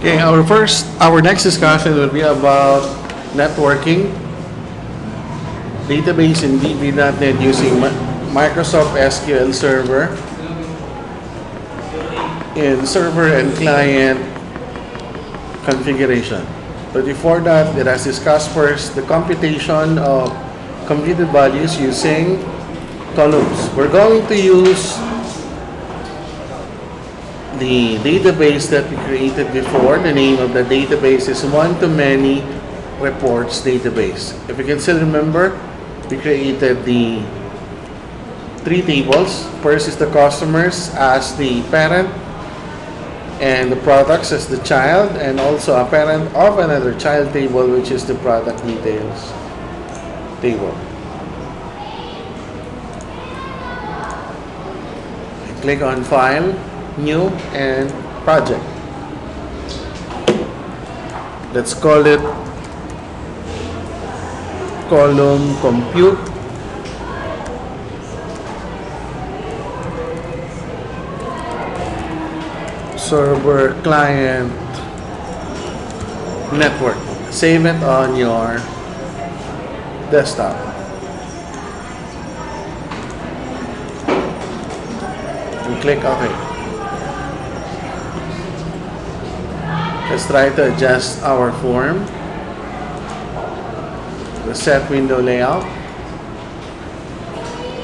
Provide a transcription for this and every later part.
Okay, our next discussion will be about networking, database in VB.NET using Microsoft SQL Server in server and client configuration. But before that, let us discuss first the computation of computed values using columns. We're going to use the database that we created before. The name of the database is one-to-many reports database. If you can still remember, we created the three tables. First is the customers as the parent, and the products as the child, and also a parent of another child table, which is the product details table. Click on File, New, and Project. Let's call it column compute. Server client network. Save it on your desktop. And click OK. Let's try to adjust our form. The set window layout.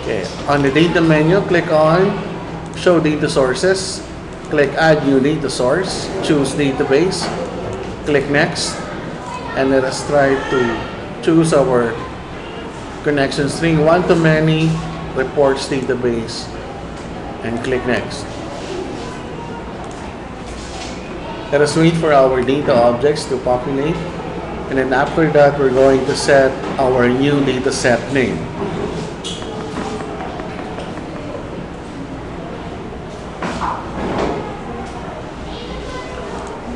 Okay, on the data menu, click on Show Data Sources. Click Add New Data Source. Choose Database. Click Next. And let us try to choose our connection string one-to-many reports database. And click Next. Let us wait for our data objects to populate. And then after that, we're going to set our new data set name.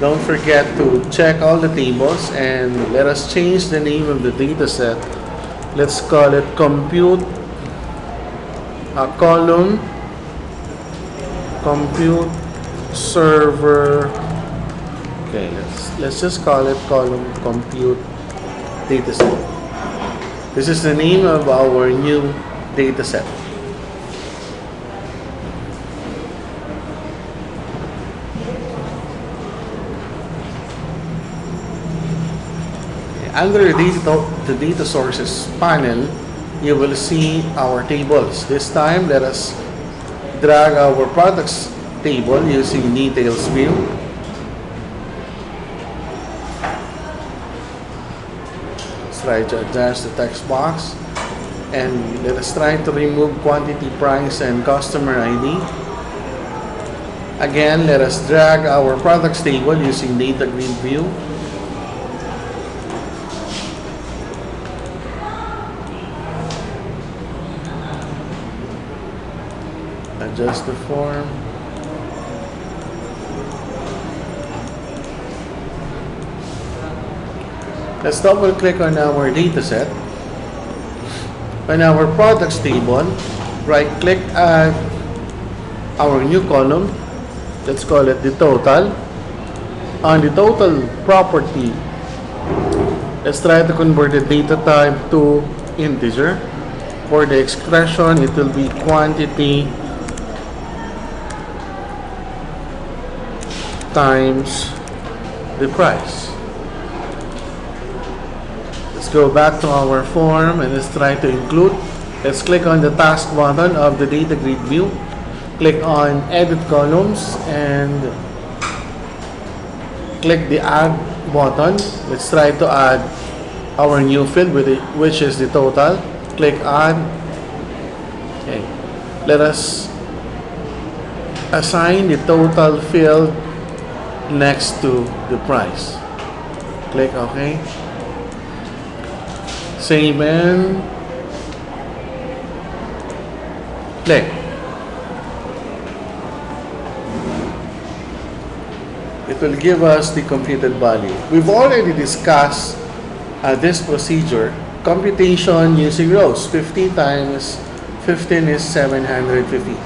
Don't forget to check all the tables, and let us change the name of the data set. Let's call it compute column compute server. Okay, let's just call it column compute dataset. This is the name of our new dataset. Under the data sources panel, you will see our tables. This time, let us drag our products table using details view. Try to adjust the text box, and let us try to remove quantity, price, and customer ID. Again, let us drag our products table using data grid view. Adjust the form. Let's double click on our dataset. On our products table, right click at our new column. Let's call it the total. On the total property, let's try to convert the data type to integer. For the expression, it will be quantity times the price. Let's go back to our form and let's try to include. Let's click on the task button of the data grid view. Click on edit columns and click the add button. Let's try to add our new field which is the total. Click add. Okay. Let us assign the total field next to the price. Click OK. Save and click. It will give us the computed value. We've already discussed this procedure, computation using rows. 50 times 15 is 750.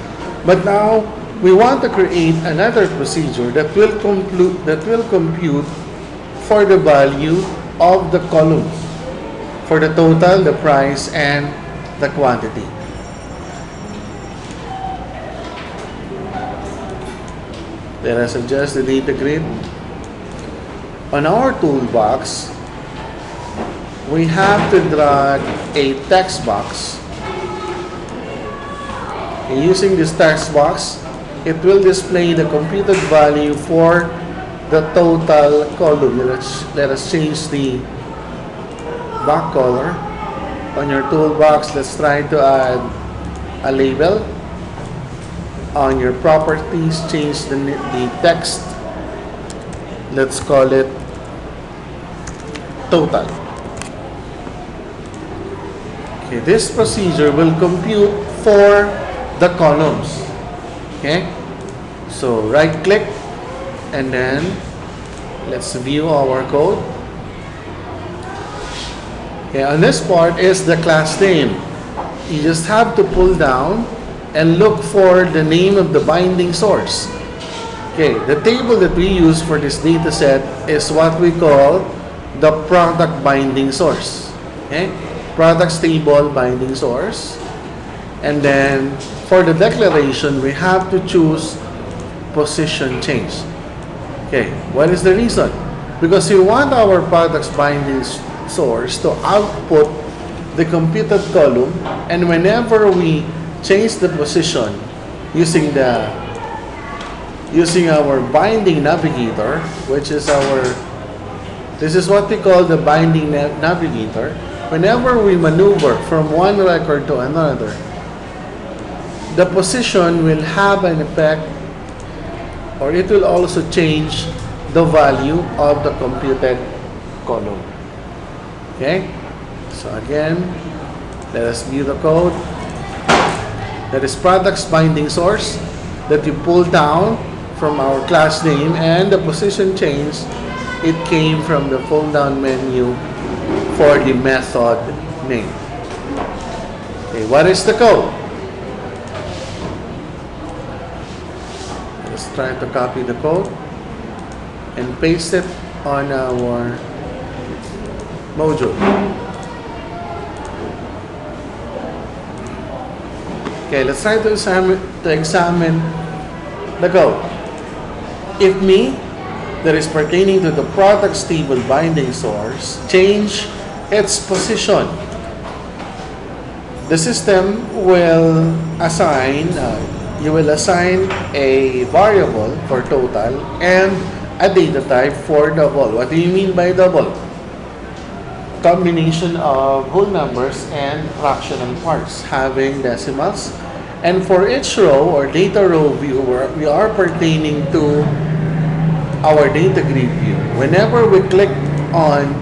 But now we want to create another procedure that will compute for the value of the column, for the total, the price, and the quantity. Let us adjust the data grid. On our toolbox, we have to drag a text box. And using this text box, it will display the computed value for the total column. Let us change the back color. On your toolbox, let's try to add a label. On your properties, change the text. Let's call it total. Okay, this procedure will compute for the columns. Okay, so right click and then let's view our code. Okay, on this part is the class name. You just have to pull down and look for the name of the binding source. Okay, the table that we use for this data set is what we call the product binding source. Okay, products table binding source. And then for the declaration, we have to choose position change. Okay, what is the reason? Because we want our products binding source to output the computed column, and whenever we change the position using our binding navigator, which is this is what we call the binding navigator. Whenever we maneuver from one record to another, the position will have an effect, or it will also change the value of the computed column. Okay, so again, let us view the code. That is products binding source that you pull down from our class name, and the position change, it came from the pull down menu for the method name. Okay, what is the code? Let's try to copy the code and paste it on our module. Okay, let's try to examine the code. If me, that is pertaining to the products table binding source, change its position, the system will assign, you will assign a variable for total and a data type for double. What do you mean by double? Combination of whole numbers and fractional parts having decimals. And for each row or data row view, we are pertaining to our data grid view. Whenever we click on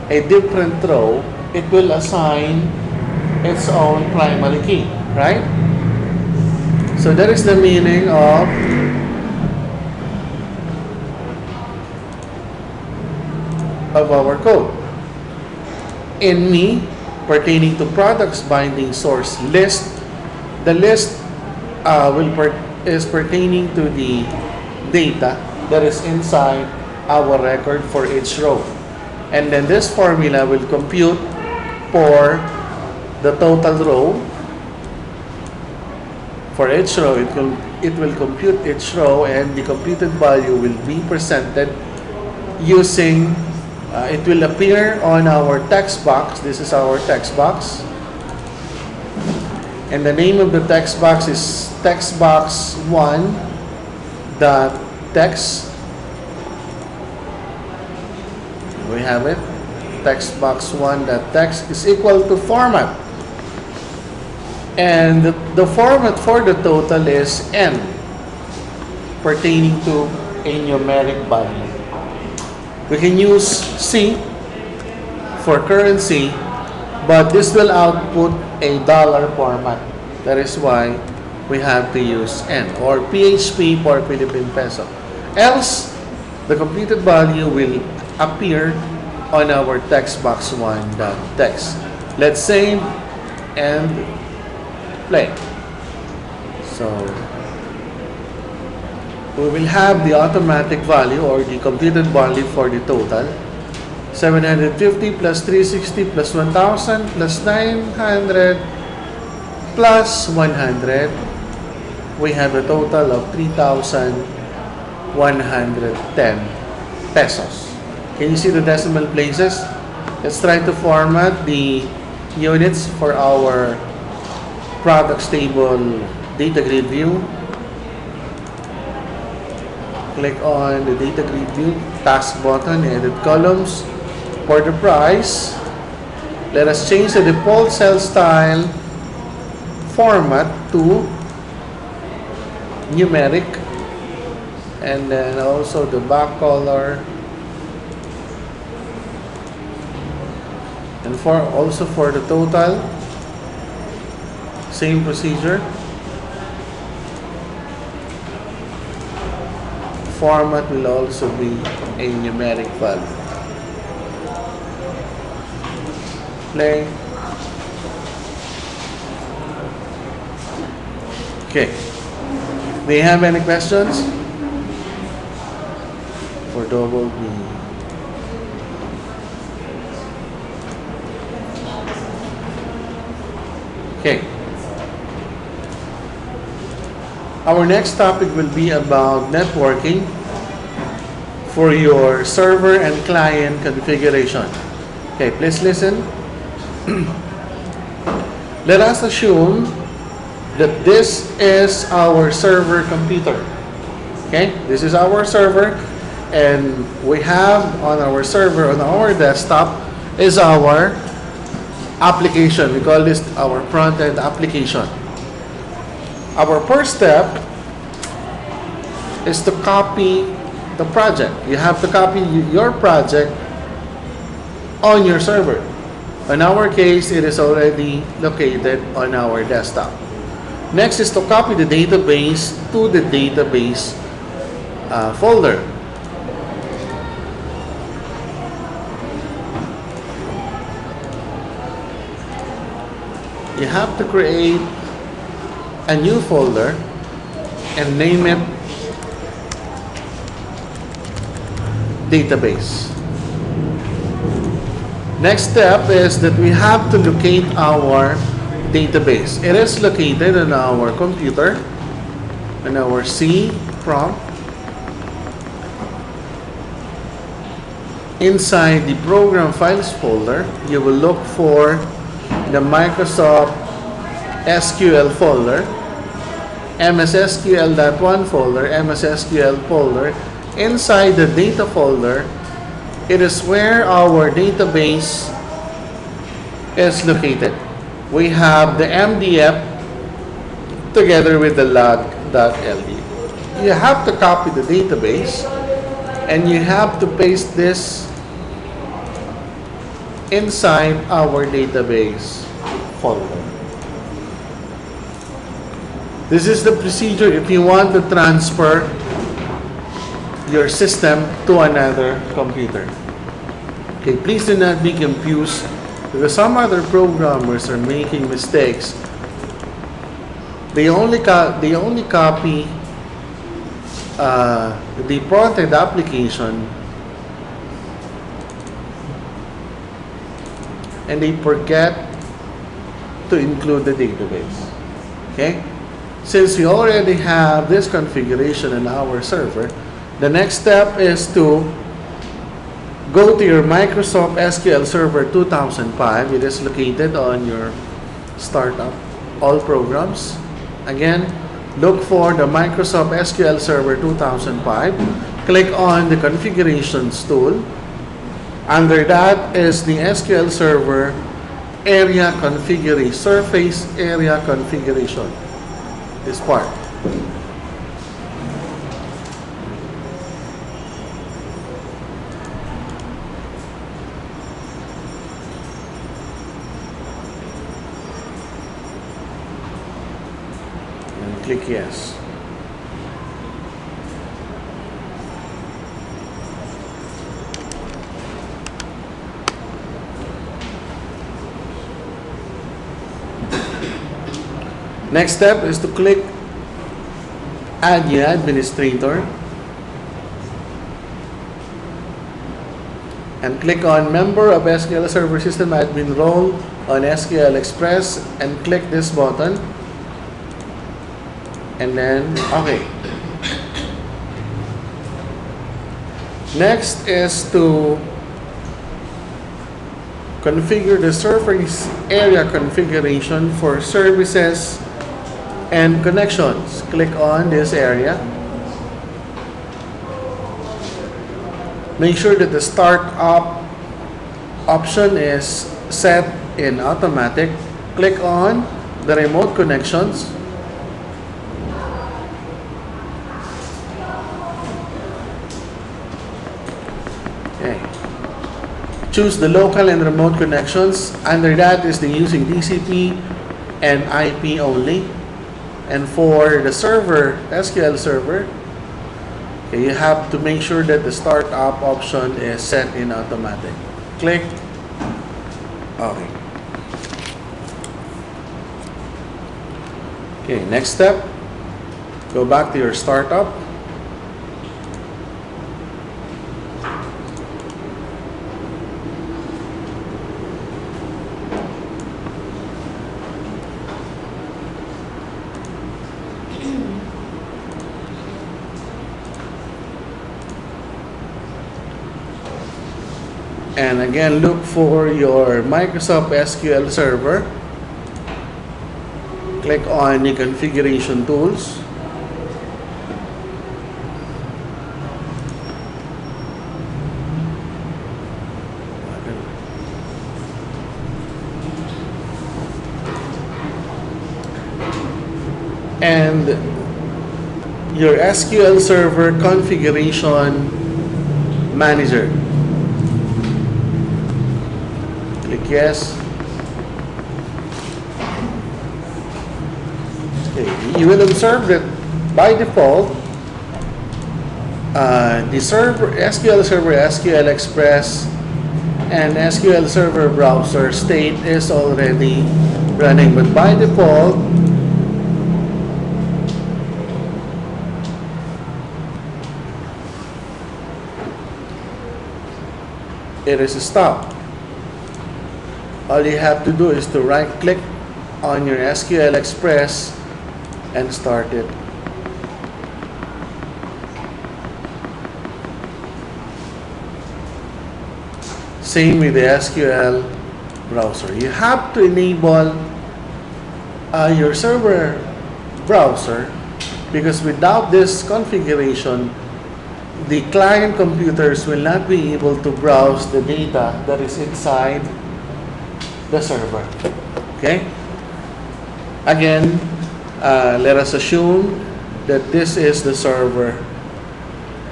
a different row, it will assign its own primary key, right? So that is the meaning of our code. In me, pertaining to products binding source list, the list is pertaining to the data that is inside our record for each row. And then this formula will compute for the total row. For each row, it will compute each row, and the computed value will be presented using it will appear on our text box. This is our text box. And the name of the text box is textbox1.text. We have it. Textbox1.text is equal to format. And the format for the total is n, pertaining to a numeric value. We can use C for currency, but this will output a dollar format. That is why we have to use N, or PHP for Philippine peso. Else, the computed value will appear on our textbox1.text. Let's save and play. So we will have the automatic value or the computed value for the total. 750 plus 360 plus 1000 plus 900 plus 100. We have a total of 3,110 pesos. Can you see the decimal places? Let's try to format the units for our products table data grid view. Click on the data grid view, task button, edit columns. For the price, let us change the default cell style format to numeric, and then also the back color, and for the total, same procedure. Format will also be a numeric value. Play. Okay. Do you have any questions? For double B. Okay. Our next topic will be about networking for your server and client configuration. Okay, please listen. Let us assume that this is our server computer. Okay, this is our server, and we have on our server, on our desktop, is our application. We call this our front-end application. Our first step is to copy the project. You have to copy your project on your server. In our case, it is already located on our desktop. Next is to copy the database to the database folder. You have to create a new folder and name it database. Next step is that we have to locate our database. It is located on our computer, on our C prompt. Inside the program files folder, you will look for the Microsoft SQL folder, MSSQL.1 folder, MSSQL folder. Inside the data folder, it is where our database is located. We have the MDF together with the log.ld. You have to copy the database and you have to paste this inside our database folder. This is the procedure if you want to transfer your system to another computer. Okay, please do not be confused because some other programmers are making mistakes. They only copy the front-end application and they forget to include the database. Okay? Since we already have this configuration in our server, the next step is to go to your Microsoft SQL Server 2005. It is located on your startup, all programs. Again, look for the Microsoft SQL Server 2005. Click on the configurations tool. Under that is the SQL Server area configuration, surface area configuration. This part. And click yes. Next step is to click add new administrator, and click on Member of SQL Server System Admin role on SQL Express and click this button, and then okay. Next is to configure the surface area configuration for services and connections. Click on this area. Make sure that the start up option is set in automatic. Click on the remote connections. Okay. Choose the local and remote connections. Under that is the using TCP and IP only. And for the server, SQL server, okay, you have to make sure that the startup option is set in automatic. Click. Okay. Okay, next step. Go back to your startup. And again, look for your Microsoft SQL Server. Click on the configuration tools. And your SQL Server Configuration Manager. Click yes. Okay. You will observe that by default, the SQL Server, SQL Express, and SQL Server Browser state is already running. But by default, it is stopped. All you have to do is to right click on your SQL Express and start it. Same with the SQL browser. You have to enable your server browser, because without this configuration, the client computers will not be able to browse the data that is inside the server. Okay? Again, let us assume that this is the server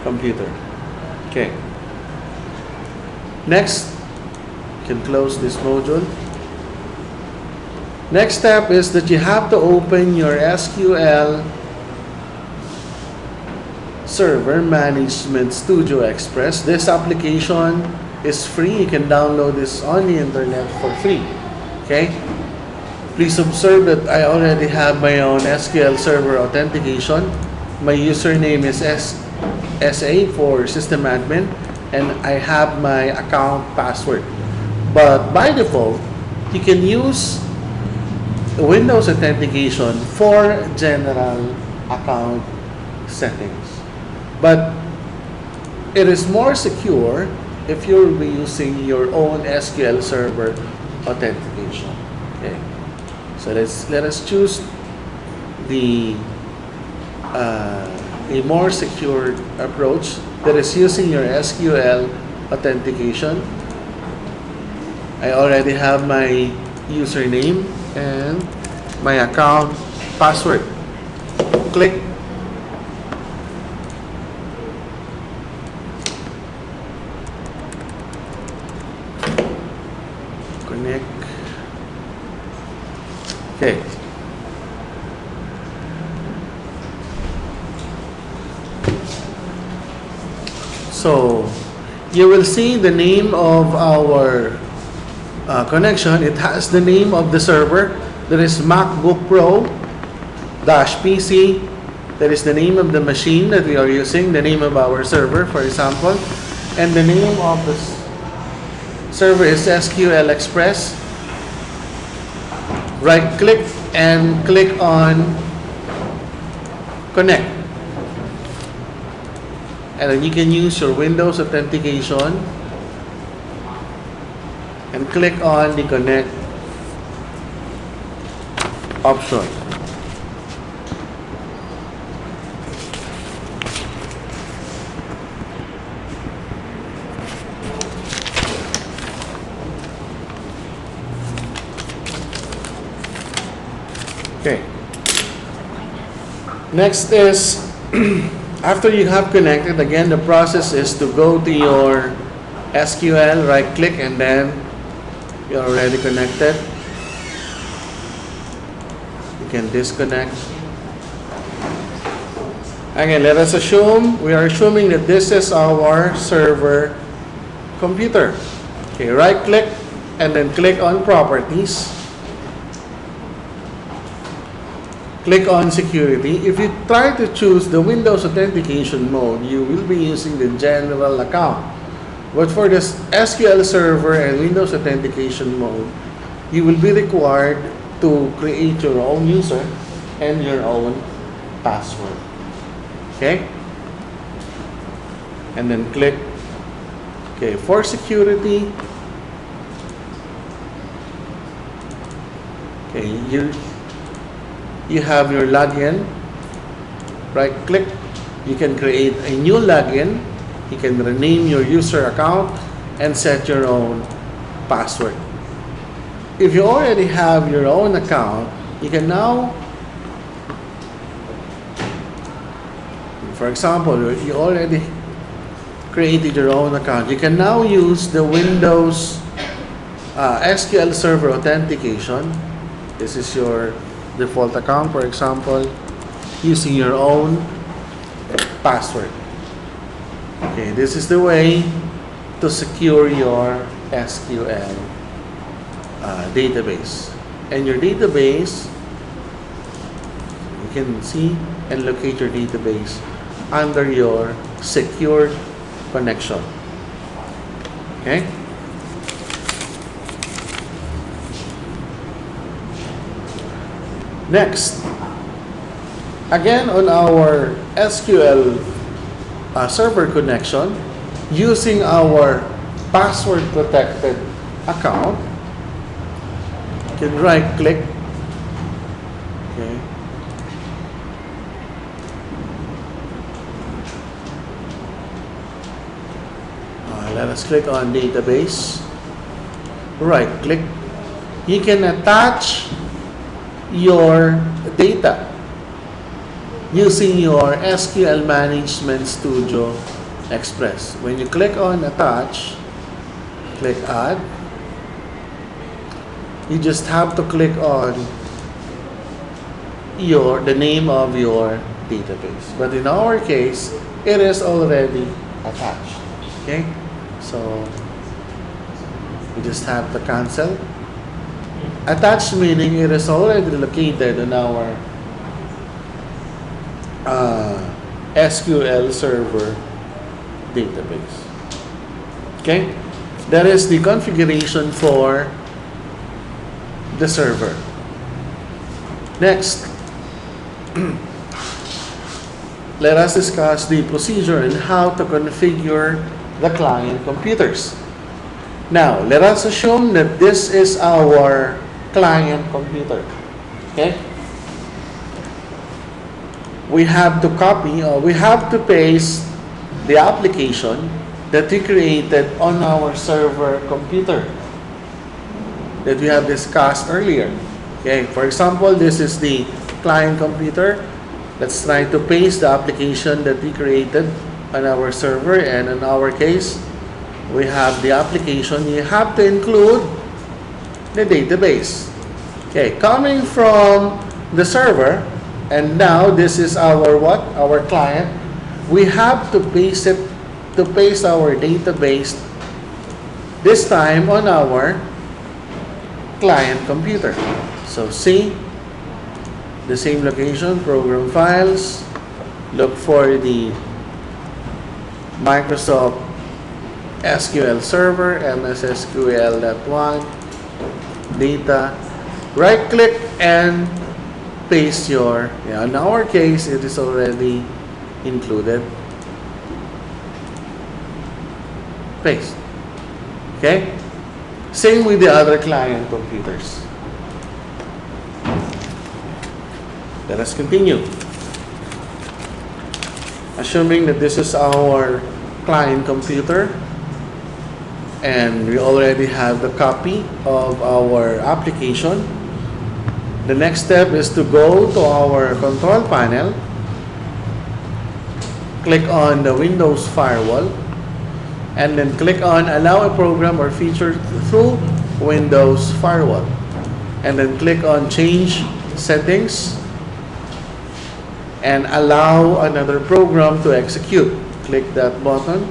computer. Okay. Next, you can close this module. Next step is that you have to open your SQL Server Management Studio Express. This application is free. You can download this on the internet for free. Okay? Please observe that I already have my own SQL Server authentication. My username is SA for system admin, and I have my account password. But by default, you can use the Windows authentication for general account settings. But it is more secure if you'll be using your own SQL Server authentication. Okay. So let us choose the a more secure approach, that is using your SQL authentication. I already have my username and my account password. Click. Connect. Okay. So you will see the name of our connection. It has the name of the server. There is MacBook Pro -PC That is the name of the machine that we are using, the name of our server, for example, and the name of the server is SQL Express. Right click and click on connect. And then you can use your Windows authentication and click on the connect option. Okay. Next is after you have connected, again the process is to go to your SQL, right click, and then you're already connected. You can disconnect. Again, let us assume, we are assuming that this is our server computer. Okay, right click and then click on properties. Click on security. If you try to choose the Windows authentication mode, you will be using the general account. But for this SQL server and Windows authentication mode, you will be required to create your own user and your own password. Okay? And then click. Okay, for security, okay, you have your login. Right click, you can create a new login. You can rename your user account and set your own password. If you already have your own account, you can now, for example, you already created your own account, you can now use the Windows SQL Server authentication. This is your default account, for example, using your own password. Okay, this is the way to secure your SQL database. And your database, you can see and locate your database under your secured connection. Okay? Next, again on our SQL server connection, using our password protected account, you can right click. Okay. Let us click on database. Right click. You can attach your data using your SQL Management Studio Express. When you click on attach, click add. You just have to click on the name of your database. But in our case, it is already attached. Okay? So we just have to cancel. Attached meaning it is already located in our SQL Server database. Okay? That is the configuration for the server. Next, let us discuss the procedure and how to configure the client computers. Now, let us assume that this is our client computer. Okay? We have to copy or we have to paste the application that we created on our server computer that we have discussed earlier. Okay, for example, this is the client computer. Let's try to paste the application that we created on our server, and in our case, we have the application. You have to include the database. Okay, coming from the server, and now this is our what? Our client. We have to paste our database this time on our client computer. So see, the same location, program files, look for the Microsoft SQL Server, MSSQL.1, data, right click and paste your, in our case, it is already included. Paste. Okay? Same with the other client computers. Let us continue. Assuming that this is our client computer and we already have the copy of our application, the next step is to go to our control panel, click on the Windows Firewall, and then click on Allow a Program or Feature through Windows Firewall. And then click on Change Settings and allow another program to execute. Click that button.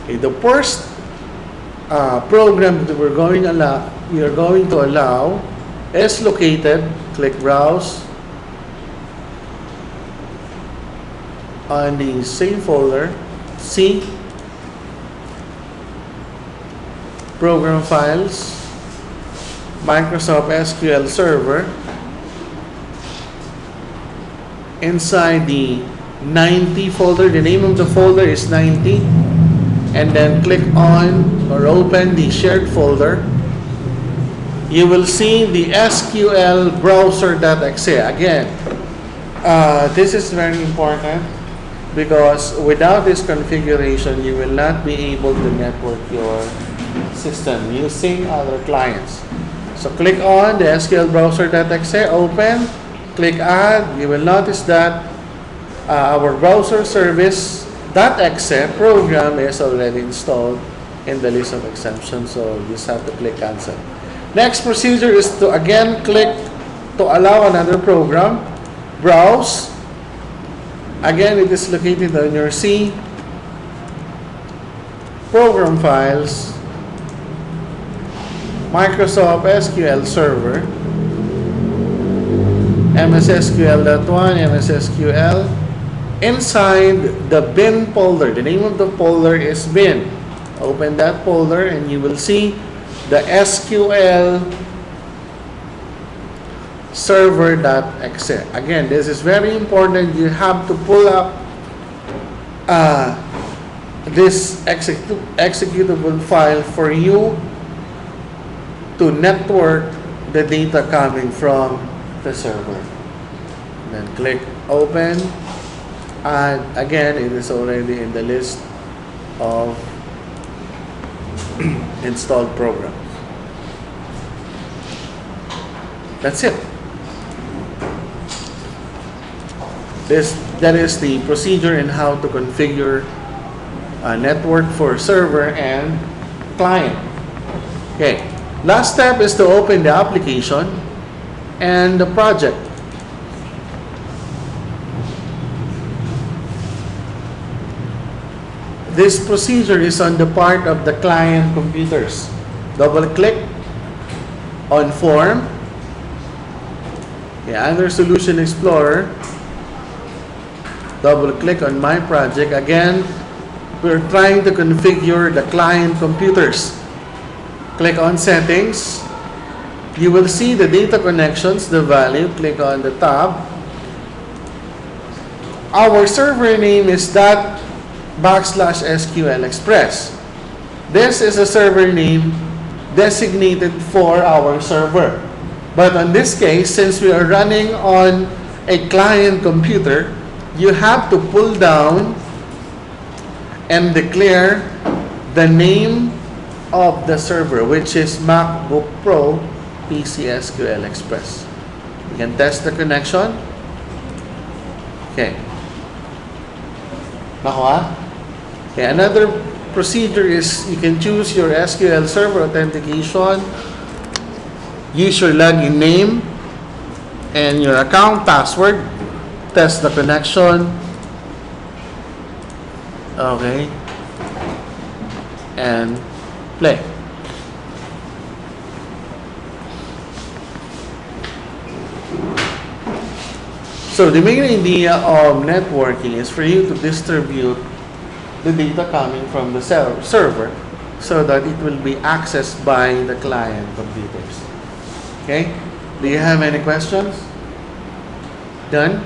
Okay, the first program that we are going to allow is located. Click Browse on the same folder. C, Program Files, Microsoft SQL Server. Inside the 90 folder, the name of the folder is 90, and then click on or open the shared folder. You will see the SQL browser.exe. Again, this is very important because without this configuration, you will not be able to network your system using other clients. So click on the SQL browser.exe, open. Click Add. You will notice that our browser service.exe program is already installed in the list of exemptions, so you just have to click Cancel. Next procedure is to again click to allow another program. Browse. Again, it is located on your C. Program Files, Microsoft SQL Server, MSSQL.1, MSSQL. Inside the bin folder, the name of the folder is bin. Open that folder and you will see the SQL server.exe. Again, this is very important. You have to pull up this executable file for you to network the data coming from the server. Then click Open, and again it is already in the list of installed programs. That's it. That is the procedure in how to configure a network for server and client. Okay. Last step is to open the application and the project. This procedure is on the part of the client computers. Double click on Form. Under Solution Explorer, double click on My Project. Again, we're trying to configure the client computers. Click on Settings. You will see the data connections, the value. Click on the tab. Our server name is /SQL Express. This is a server name designated for our server. But in this case, since we are running on a client computer, you have to pull down and declare the name of the server, which is MacBook Pro PC SQL Express. You can test the connection. Okay. Nakuha? Okay, another procedure is you can choose your SQL Server authentication. Use your login name and your account password. Test the connection. Okay. And play. So the main idea of networking is for you to distribute the data coming from the server so that it will be accessed by the client computers. Okay? Do you have any questions? Done?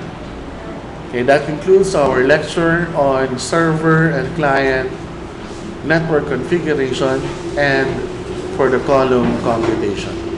Okay, that concludes our lecture on server and client network configuration and for the column computation.